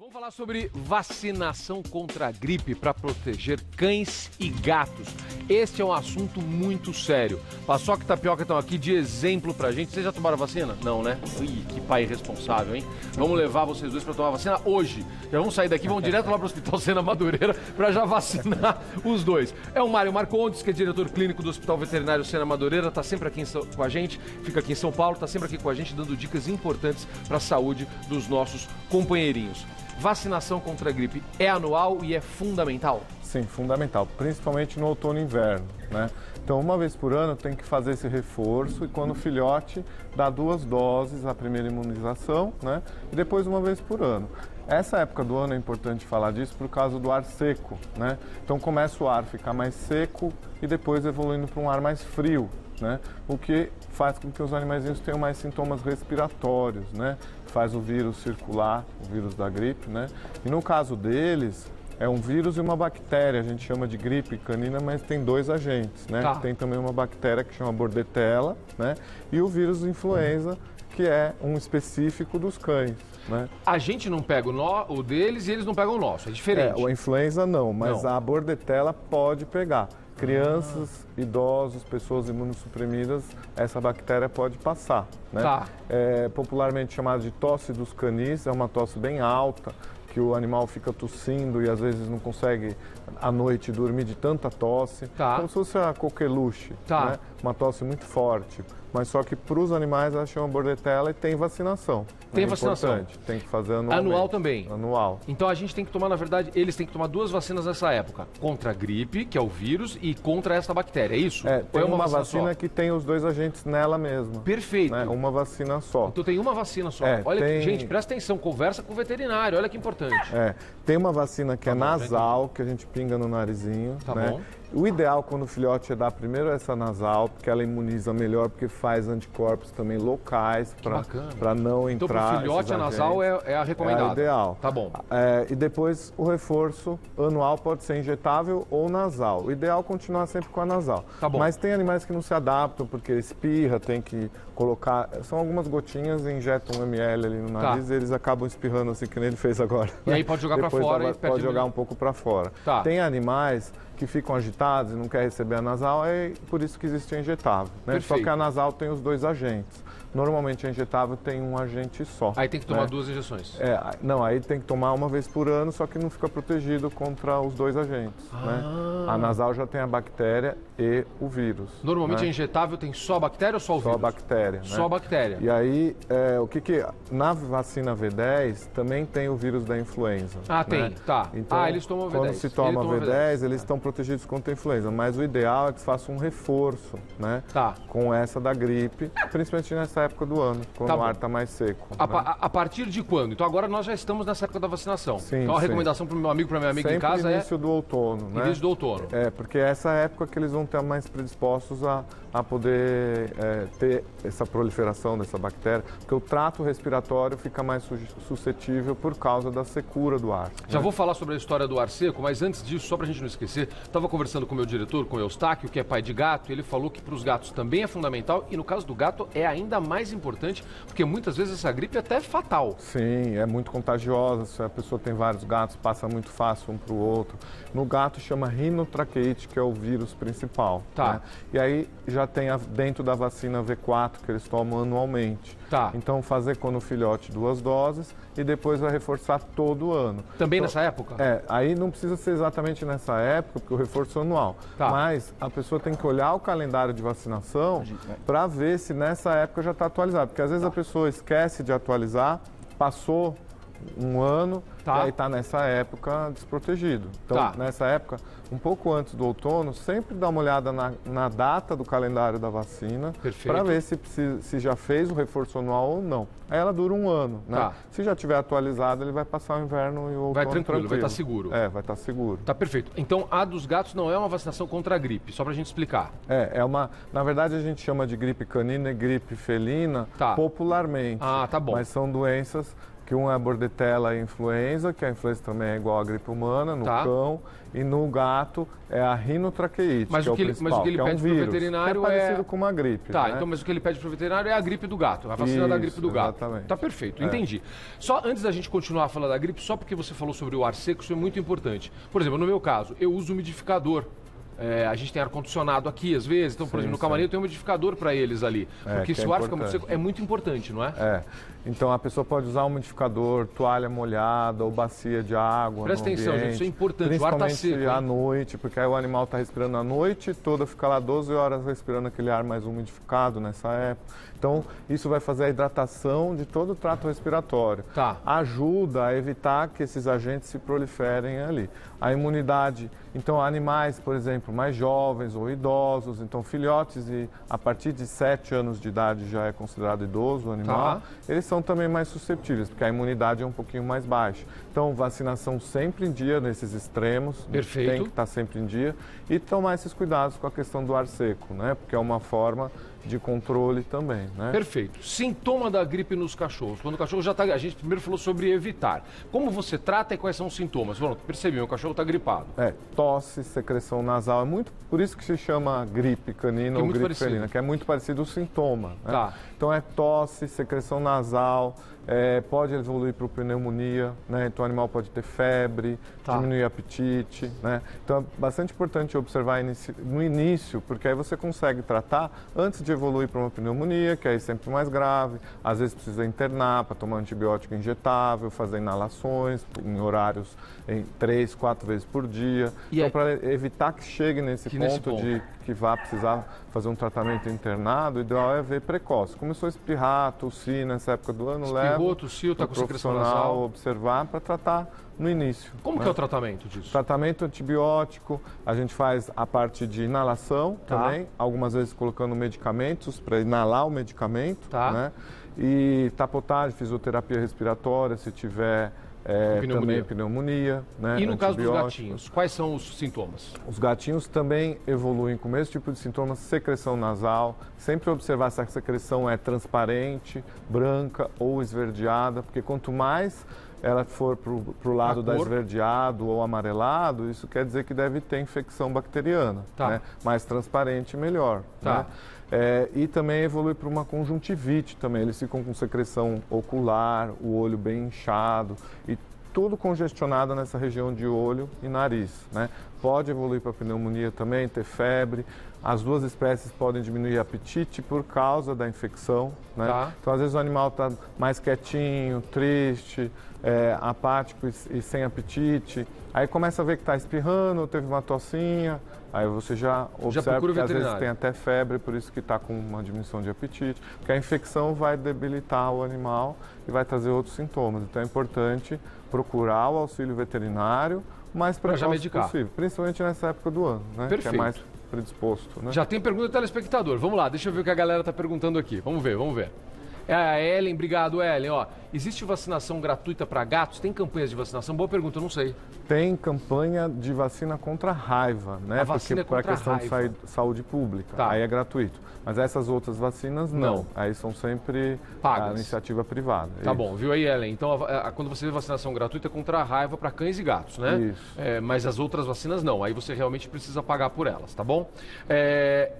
Vamos falar sobre vacinação contra a gripe para proteger cães e gatos. Este é um assunto muito sério. Paçoca e Tapioca estão aqui de exemplo pra gente. Vocês já tomaram vacina? Não, né? Ih, que pai irresponsável, hein? Vamos levar vocês dois para tomar vacina hoje. Já vamos sair daqui, vamos direto lá pro Hospital Sena Madureira para já vacinar os dois. É o Mário Marcondes, que é diretor clínico do Hospital Veterinário Sena Madureira, tá sempre aqui com a gente, fica aqui em São Paulo, tá sempre aqui com a gente dando dicas importantes para a saúde dos nossos companheirinhos. Vacinação contra a gripe é anual e é fundamental? Sim, fundamental, principalmente no outono e inverno, né? Então, uma vez por ano tem que fazer esse reforço e quando o filhote dá 2 doses, a primeira imunização, né? E depois uma vez por ano. Essa época do ano é importante falar disso por causa do ar seco, né? Então começa o ar a ficar mais seco e depois evoluindo para um ar mais frio, né? O que faz com que os animaizinhos tenham mais sintomas respiratórios, né? Faz o vírus circular, o vírus da gripe, né? E no caso deles, é um vírus e uma bactéria, a gente chama de gripe canina, mas tem 2 agentes, né? Tá. Tem também uma bactéria que chama Bordetella, né? E o vírus influenza, que é um específico dos cães, né? A gente não pega o deles e eles não pegam o nosso, é diferente. A influenza não, mas Não. a Bordetella pode pegar. Crianças, idosos, pessoas imunossuprimidas, essa bactéria pode passar, né? Tá. É popularmente chamada de tosse dos canis, é uma tosse bem alta, que o animal fica tossindo e às vezes não consegue à noite dormir de tanta tosse. Tá. Como se fosse a coqueluche, Tá. né? Uma tosse muito forte. Mas só que para os animais ela chama Bordetella e tem vacinação. Tem É vacinação. importante, tem que fazer anualmente. Anual também? Anual. Então a gente tem que tomar, na verdade, eles têm que tomar 2 vacinas nessa época. Contra a gripe, que é o vírus, e contra essa bactéria, é isso? É, Ou tem uma vacina só? que tem os 2 agentes nela mesma. Perfeito. Né? Uma vacina só. Então tem uma vacina só. É, Olha, tem- gente, presta atenção, conversa com o veterinário, olha que importante. Tem uma vacina que é Tá bom, já nasal, que a gente pinga no narizinho. Tá né? bom. O ideal quando o filhote é dar primeiro essa nasal, porque ela imuniza melhor, porque faz anticorpos também locais bacana. para não Então entrar. pro filhote esses a nasal agentes. é a recomendada. É a ideal. Tá bom. E depois o reforço anual pode ser injetável ou nasal. O ideal é continuar sempre com a nasal. Tá bom. Mas tem animais que não se adaptam, porque espirra, tem que colocar. São algumas gotinhas e injetam 1 ml ali no nariz e eles acabam espirrando assim que nem ele fez agora. E aí pode jogar pra Depois fora e ela perde pode jogar muito. um pouco para fora. Tá. Tem animais que ficam agitados e não querem receber a nasal, é por isso que existe a injetável. Né? Só Perfeito. que a nasal tem os 2 agentes. Normalmente a injetável tem um agente só. Aí tem que tomar né? 2 injeções. Não, aí tem que tomar uma vez por ano, só que não fica protegido contra os 2 agentes. Né? A nasal já tem a bactéria e o vírus. Normalmente né? a injetável tem só a bactéria ou só o Só a vírus? bactéria. Né? Só a bactéria. E aí, na vacina V10 também tem o vírus da influenza. Ah, tem, né? tá. Então, Eles tomam V10. quando se toma Ele toma V10, eles estão protegidos contra a influenza. Mas o ideal é que se faça um reforço, né? Tá. Com essa da gripe, principalmente nessa época do ano, quando Tá o bom. ar está mais seco. A, né? pa- a partir de quando? Então agora nós já estamos nessa época da vacinação. Sim, então a sim. recomendação para o meu amigo, para minha amiga Sempre em casa início do outono, é né? início do outono. Porque é essa época que eles vão estar mais predispostos a poder ter essa proliferação dessa bactéria, porque o trato respiratório fica mais suscetível por causa da secura do ar. Já né? vou falar sobre a história do ar seco, mas antes disso, só pra gente não esquecer, estava conversando com o meu diretor, com o Eustáquio, que é pai de gato, e ele falou que para os gatos também é fundamental, e no caso do gato é ainda mais importante, porque muitas vezes essa gripe até é fatal. Sim, é muito contagiosa. Se a pessoa tem vários gatos, passa muito fácil um para o outro. No gato chama rinotraqueite, que é o vírus principal. Tá. Né? E aí já tem dentro da vacina V4 que eles tomam anualmente. Tá. Então fazer quando o filhote 2 doses e depois vai reforçar todo ano. Também Então, nessa época? Aí não precisa ser exatamente nessa época, porque o reforço é anual. Tá. Mas a pessoa tem que olhar o calendário de vacinação para ver se nessa época já está atualizado. Porque às vezes a pessoa esquece de atualizar, passou um ano Tá. e aí está nessa época desprotegido. Então, Tá. nessa época, um pouco antes do outono, sempre dá uma olhada na data do calendário da vacina Perfeito. para ver se já fez o reforço anual ou não. Aí ela dura um ano, né? Tá. Se já tiver atualizado, ele vai passar o inverno e o outono Vai tranquilo, vai estar seguro. Vai estar seguro. Tá perfeito. Então a dos gatos não é uma vacinação contra a gripe, só pra gente explicar. Na verdade a gente chama de gripe canina e gripe felina Tá. popularmente. Ah, tá bom. Mas são doenças que um é a bordetella influenza, que a influenza também é igual à gripe humana, no cão, e no gato é a rinotraqueite, mas que é o que principal, mas o que ele que é um pede pro vírus, veterinário que é parecido com uma gripe. Tá, né? então, mas o que ele pede pro veterinário é a gripe do gato, a vacina da gripe do gato. Exatamente. Tá perfeito, entendi. Só antes da gente continuar a falar da gripe, só porque você falou sobre o ar seco, isso é muito importante. Por exemplo, no meu caso, eu uso umidificador. A gente tem ar-condicionado aqui, às vezes. Então, por exemplo, no camarim eu tenho um umidificador para eles ali. Porque se o ar fica muito seco, é muito importante, não é? Então, a pessoa pode usar um umidificador, toalha molhada ou bacia de água. Presta atenção, gente, isso é importante. O ar tá seco. Principalmente à noite, porque aí o animal está respirando a noite toda, fica lá 12 horas respirando aquele ar mais umidificado nessa época. Então, isso vai fazer a hidratação de todo o trato respiratório. Ajuda a evitar que esses agentes se proliferem ali. A imunidade, então, animais, por exemplo, mais jovens ou idosos, então filhotes a partir de 7 anos de idade já é considerado idoso o animal, eles são também mais suscetíveis, porque a imunidade é um pouquinho mais baixa. Então, vacinação sempre em dia nesses extremos, perfeito, tem que estar sempre em dia, e tomar esses cuidados com a questão do ar seco, né? Porque é uma forma de controle também, né? Perfeito. Sintoma da gripe nos cachorros. Quando o cachorro já está... A gente primeiro falou sobre evitar. Como você trata e quais são os sintomas? Pronto, percebi, meu cachorro está gripado. Tosse, secreção nasal. É muito por isso que se chama gripe canina ou gripe felina, que é muito parecido o sintoma. Né? Então é tosse, secreção nasal, pode evoluir para pneumonia, né? Então o animal pode ter febre, diminuir apetite, né? Então é bastante importante observar no início, porque aí você consegue tratar antes de evoluir para uma pneumonia, que aí é sempre mais grave. Às vezes precisa internar para tomar antibiótico injetável, fazer inalações em horários 3, 4 vezes por dia. Então, para evitar que chegue nesse ponto de que vá precisar fazer um tratamento internado, o ideal é ver precoce. Começou a espirrar, tossir nessa época do ano, espirrou, tossiu, está com secreção nasal. Observar para tratar no início. Como que é o tratamento disso? Tratamento antibiótico, a gente faz a parte de inalação também, algumas vezes colocando medicamentos para inalar o medicamento, né? E tapotagem, fisioterapia respiratória, se tiver também pneumonia. Né? E no caso dos gatinhos, quais são os sintomas? Os gatinhos também evoluem com o mesmo tipo de sintomas, secreção nasal, sempre observar se a secreção é transparente, branca ou esverdeada, porque quanto mais ela for para o lado da esverdeado ou amarelado, isso quer dizer que deve ter infecção bacteriana. Né? Mais transparente, melhor. Né? E também evolui para uma conjuntivite também. Eles ficam com secreção ocular, o olho bem inchado e tudo congestionado nessa região de olho e nariz. Né? Pode evoluir para pneumonia também, ter febre. As duas espécies podem diminuir apetite por causa da infecção. Né? Então, às vezes, o animal está mais quietinho, triste, apático e sem apetite. Aí começa a ver que está espirrando, teve uma tossinha. Aí você já observa que às vezes tem até febre, por isso que está com uma diminuição de apetite. Porque a infecção vai debilitar o animal e vai trazer outros sintomas. Então é importante procurar o auxílio veterinário o mais precoce possível. Principalmente nessa época do ano, né? Que é mais predisposto. Né? Já tem pergunta do telespectador. Vamos lá, deixa eu ver o que a galera está perguntando aqui. Vamos ver, vamos ver. A Ellen, obrigado, Ellen. Existe vacinação gratuita para gatos? Tem campanhas de vacinação? Boa pergunta, eu não sei. Tem campanha de vacina contra a raiva, né? A vacina porque para a questão de saúde pública. Aí é gratuito. Mas essas outras vacinas, não. Aí são sempre pagas. A iniciativa privada. Tá bom, viu aí, Ellen? Então, quando você vê vacinação gratuita é contra a raiva para cães e gatos, né? Isso. Mas as outras vacinas não. Aí você realmente precisa pagar por elas, tá bom?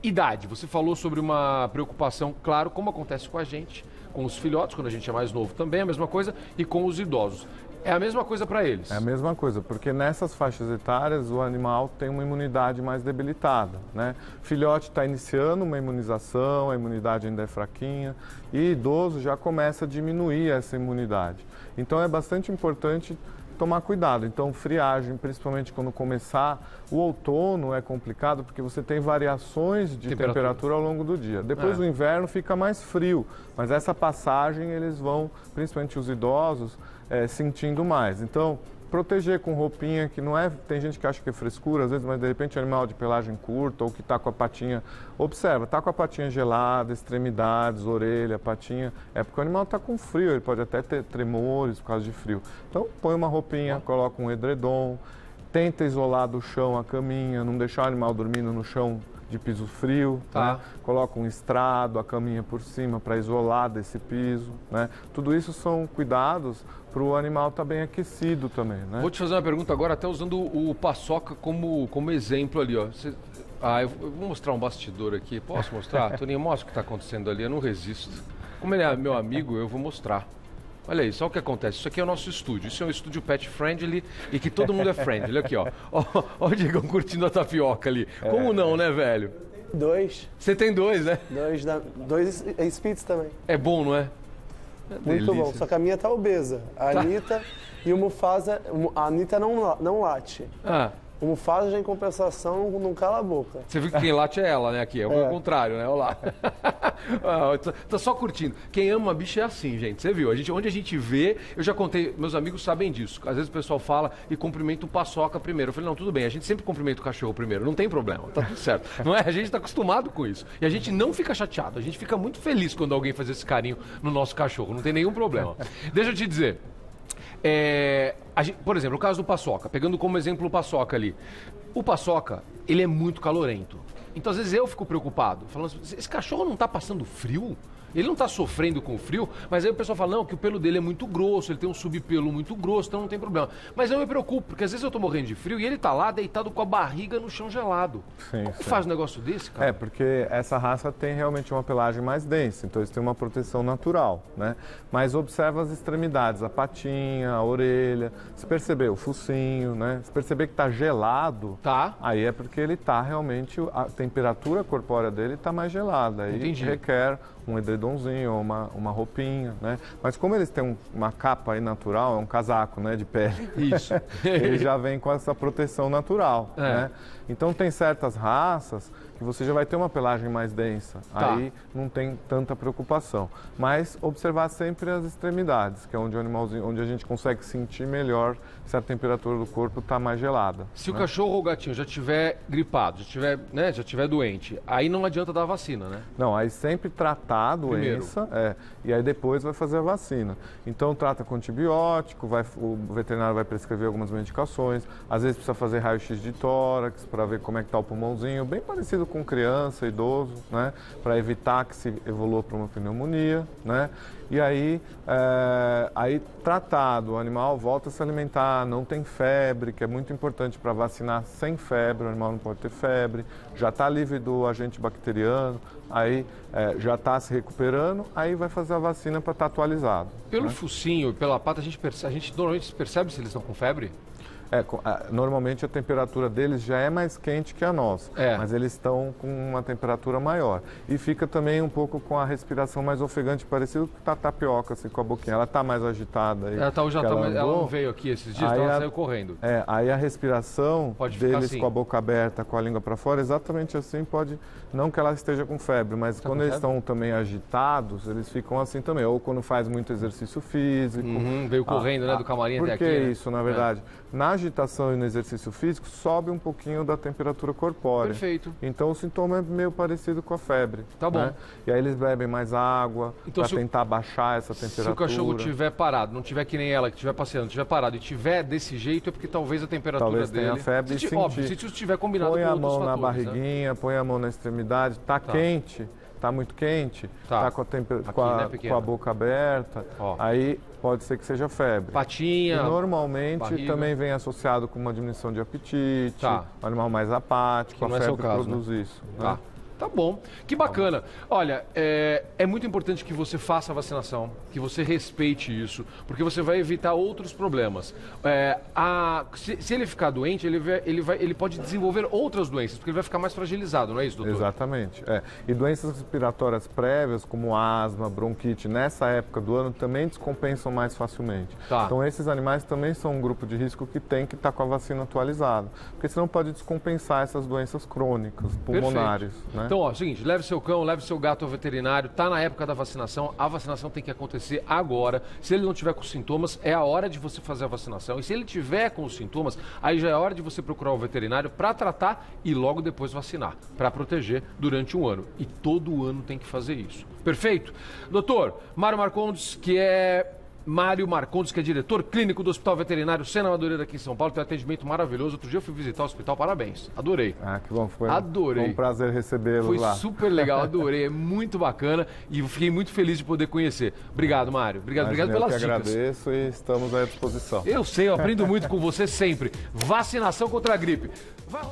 Idade. Você falou sobre uma preocupação, claro, como acontece com a gente, com os filhotes, quando a gente é mais novo também, é a mesma coisa, e com os idosos. É a mesma coisa para eles? É a mesma coisa, porque nessas faixas etárias o animal tem uma imunidade mais debilitada, né? Filhote está iniciando uma imunização, a imunidade ainda é fraquinha, e idoso já começa a diminuir essa imunidade. Então é bastante importante tomar cuidado. Então, friagem, principalmente quando começar, o outono é complicado porque você tem variações de temperatura ao longo do dia. Depois o inverno fica mais frio, mas essa passagem eles vão, principalmente os idosos, sentindo mais. Então, proteger com roupinha que não é... Tem gente que acha que é frescura, às vezes, mas de repente é um animal de pelagem curta ou que está com a patinha... Observa, está com a patinha gelada, extremidades, orelha, patinha... É porque o animal está com frio, ele pode até ter tremores por causa de frio. Então, põe uma roupinha, coloca um edredom, tenta isolar do chão a caminha, não deixar o animal dormindo no chão de piso frio, Tá. né? Coloca um estrado, a caminha por cima para isolar desse piso, né? Tudo isso são cuidados para o animal estar bem aquecido também, né? Vou te fazer uma pergunta agora, até usando o paçoca como exemplo ali, ó. Eu vou mostrar um bastidor aqui. Posso mostrar? Toninho, mostra o que está acontecendo ali, eu não resisto. Como ele é meu amigo, eu vou mostrar. Olha aí, só o que acontece. Isso aqui é o nosso estúdio. Isso é um estúdio pet friendly e que todo mundo é friendly. Olha aqui, ó. Ó o Diegão curtindo a tapioca ali. Como não, né, velho? Dois. Você tem dois, né? Dois Spitz também. É bom, não é? Muito Delícia. bom. Só que a minha tá obesa. A Anitta e o Mufasa... A Anitta não late. Ah, O Mufasa, já em compensação, não cala a boca. você viu que quem late é ela, né? Aqui, é o contrário, né? Olha lá. Tô só curtindo. Quem ama bicho é assim, gente. Você viu? Onde a gente vê, eu já contei, meus amigos sabem disso. Às vezes o pessoal fala e cumprimenta o paçoca primeiro. Eu falei, não, tudo bem, a gente sempre cumprimenta o cachorro primeiro, não tem problema, tá tudo certo. Não é? A gente tá acostumado com isso. E a gente não fica chateado, a gente fica muito feliz quando alguém faz esse carinho no nosso cachorro, não tem nenhum problema. Deixa eu te dizer. Por exemplo, o caso do paçoca, pegando como exemplo o paçoca ali. O paçoca, ele é muito calorento. Então, às vezes, eu fico preocupado, falando assim, esse cachorro não está passando frio? Ele não está sofrendo com frio? Mas aí o pessoal fala, não, que o pelo dele é muito grosso, ele tem um subpelo muito grosso, então não tem problema. Mas eu me preocupo, porque às vezes eu tô morrendo de frio e ele tá lá deitado com a barriga no chão gelado. Sim, Como sim. faz um negócio desse, cara? Porque essa raça tem realmente uma pelagem mais densa, então eles têm uma proteção natural, né? Mas observa as extremidades, a patinha, a orelha, se perceber o focinho, né? Se perceber que está gelado, Tá. aí é porque ele está realmente, a temperatura corpórea dele está mais gelada, aí Entendi. requer um edredomzinho ou uma roupinha, né? Mas como eles têm uma capa aí natural, é um casaco, né, de pele. Isso. Ele já vem com essa proteção natural, É. né? Então tem certas raças que você já vai ter uma pelagem mais densa, Tá. aí não tem tanta preocupação. Mas observar sempre as extremidades, que é onde o animalzinho, onde a gente consegue sentir melhor se a temperatura do corpo está mais gelada. Se o cachorro ou o gatinho já tiver gripado, já tiver doente, aí não adianta dar a vacina, né? Não, aí sempre tratar a doença, e aí depois vai fazer a vacina. Então trata com antibiótico, o veterinário vai prescrever algumas medicações, às vezes precisa fazer raio-x de tórax para ver como é que está o pulmãozinho, bem parecido com criança, idoso, né? Para evitar que se evolua para uma pneumonia, né? E aí tratado, o animal volta a se alimentar, não tem febre, que é muito importante para vacinar sem febre, o animal não pode ter febre, já está livre do agente bacteriano, aí já está se recuperando, aí vai fazer a vacina para estar atualizado. Pelo focinho, pela pata, a gente normalmente percebe se eles estão com febre? Normalmente a temperatura deles já é mais quente que a nossa, mas eles estão com uma temperatura maior. E fica também um pouco com a respiração mais ofegante, parecido com a tapioca, assim, com a boquinha. Ela está mais agitada. Aí, Ela não veio aqui esses dias, então ela saiu correndo. Aí a respiração Pode ficar deles assim. com a boca aberta, com a língua para fora, exatamente assim pode, não que ela esteja com febre, mas Tá quando com eles febre? estão também agitados, eles ficam assim também. Ou quando faz muito exercício físico. Veio correndo, né, do camarim até aqui. Por que né? isso, na verdade? Na agitação e no exercício físico, sobe um pouquinho da temperatura corpórea. Perfeito. Então o sintoma é meio parecido com a febre. Tá bom. Né? E aí eles bebem mais água Então, para tentar baixar essa temperatura. Se o cachorro estiver parado, não tiver que nem ela, que estiver passeando, estiver parado e tiver desse jeito, é porque talvez a temperatura Talvez dele... tenha febre se, e óbvio, sentir. se isso estiver combinado Põe com a outros mão na fatores, né? barriguinha, põe a mão na extremidade, tá quente, tá muito quente, tá com né, pequena? com a boca aberta, Ó. aí pode ser que seja febre. Patinha... E normalmente barriga. também vem associado com uma diminuição de apetite, Tá. um animal mais apático, Que a não é seu febre caso, produz isso. né? Tá. Tá bom. Que bacana. Olha, é muito importante que você faça a vacinação, que você respeite isso, porque você vai evitar outros problemas. Se ele ficar doente, ele pode desenvolver outras doenças, porque ele vai ficar mais fragilizado, não é isso, doutor? Exatamente. E doenças respiratórias prévias, como asma, bronquite, nessa época do ano também descompensam mais facilmente. Tá. Então esses animais também são um grupo de risco que tem que estar com a vacina atualizada, porque senão pode descompensar essas doenças crônicas, pulmonares. Né? Então, ó, seguinte, leve seu cão, leve seu gato ao veterinário, tá na época da vacinação, a vacinação tem que acontecer agora. Se ele não tiver com sintomas, é a hora de você fazer a vacinação. E se ele tiver com os sintomas, aí já é hora de você procurar o veterinário para tratar e logo depois vacinar, para proteger durante um ano. E todo ano tem que fazer isso. Perfeito? Doutor, Mário Marcondes, que é Mário Marcondes, que é diretor clínico do Hospital Veterinário Sena Madureira aqui em São Paulo. Tem um atendimento maravilhoso. Outro dia eu fui visitar o hospital, parabéns. Adorei. Ah, que bom. Adorei. Foi um prazer recebê-lo lá. Foi super legal, adorei. É muito bacana e fiquei muito feliz de poder conhecer. Obrigado, Mário. Obrigado pelas dicas. Eu agradeço e estamos à disposição. Eu sei, eu aprendo muito com você sempre. Vacinação contra a gripe. Vai...